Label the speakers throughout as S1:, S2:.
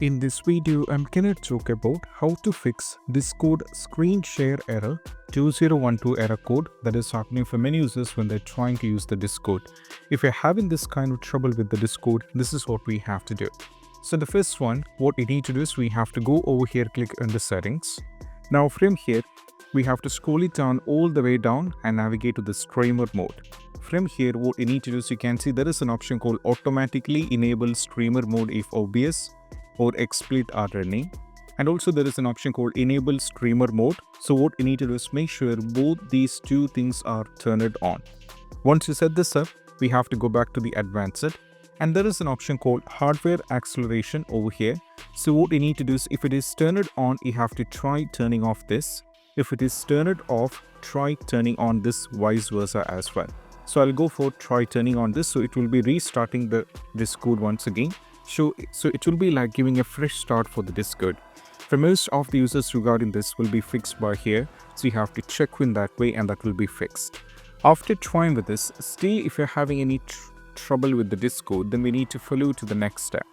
S1: In this video, I'm gonna talk about how to fix Discord screen share error 2012 error code that is happening for many users when they're trying to use the Discord. If you're having this kind of trouble with the Discord, this is what we have to do. So the first one, what we need to do is we have to go over here, click on the settings. Now from here, we have to scroll it down all the way down and navigate to the streamer mode. From here, what you need to do is you can see there is an option called automatically enable streamer mode if OBS or XSplit are running, and also there is an option called enable streamer mode. So what you need to do is make sure both these two things are turned on. Once you set this up, we have to go back to the advanced, and there is an option called hardware acceleration over here. So what you need to do is if it is turned on, you have to try turning off this. If it is turned off, try turning on this, vice versa as well. So I'll go for try turning on this, so it will be restarting the Discord once again. So it will be like giving a fresh start for the Discord. For most of the users regarding this will be fixed by here, so you have to check in that way and that will be fixed. After trying with this, still if you're having any trouble with the Discord, then we need to follow to the next step.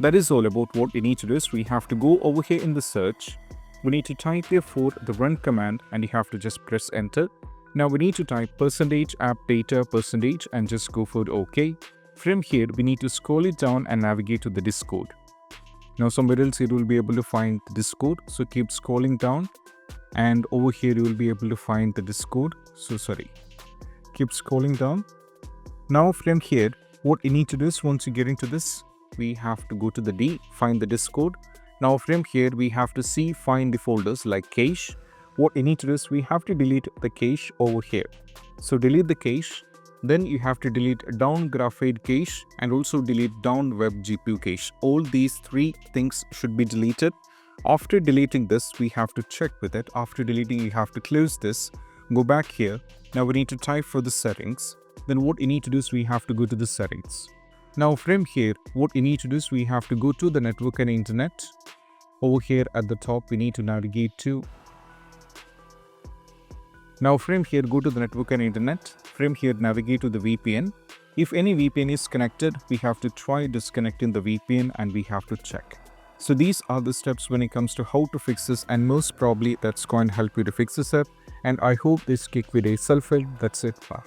S1: That is all about what we need to do is we have to go over here in the search. We need to type therefore the run command and you have to just press enter. Now we need to type %app data % and just go for OK. From here, we need to scroll it down and navigate to the Discord. Now somewhere else you will be able to find the Discord. So keep scrolling down and over here you will be able to find the Discord. Keep scrolling down. Now from here, what you need to do is once you get into this, we have to go to the D, find the Discord. Now from here, we have to see find the folders like cache. What you need to do is we have to delete the cache over here. So delete the cache. Then you have to delete down graphite cache and also delete down web GPU cache. All these three things should be deleted. After deleting this, we have to check with it. After deleting, you have to close this. Go back here. Now we need to type for the settings. Then what you need to do is we have to go to the settings. Now from here, what you need to do is we have to go to the network and internet. Over here at the top, we need to navigate to. Now from here, go to the network and internet. From here, navigate to the VPN. If any VPN is connected, we have to try disconnecting the VPN and we have to check. So these are the steps when it comes to how to fix this, and most probably that's going to help you to fix this up. And I hope this quick video is helpful. That's it. Bye.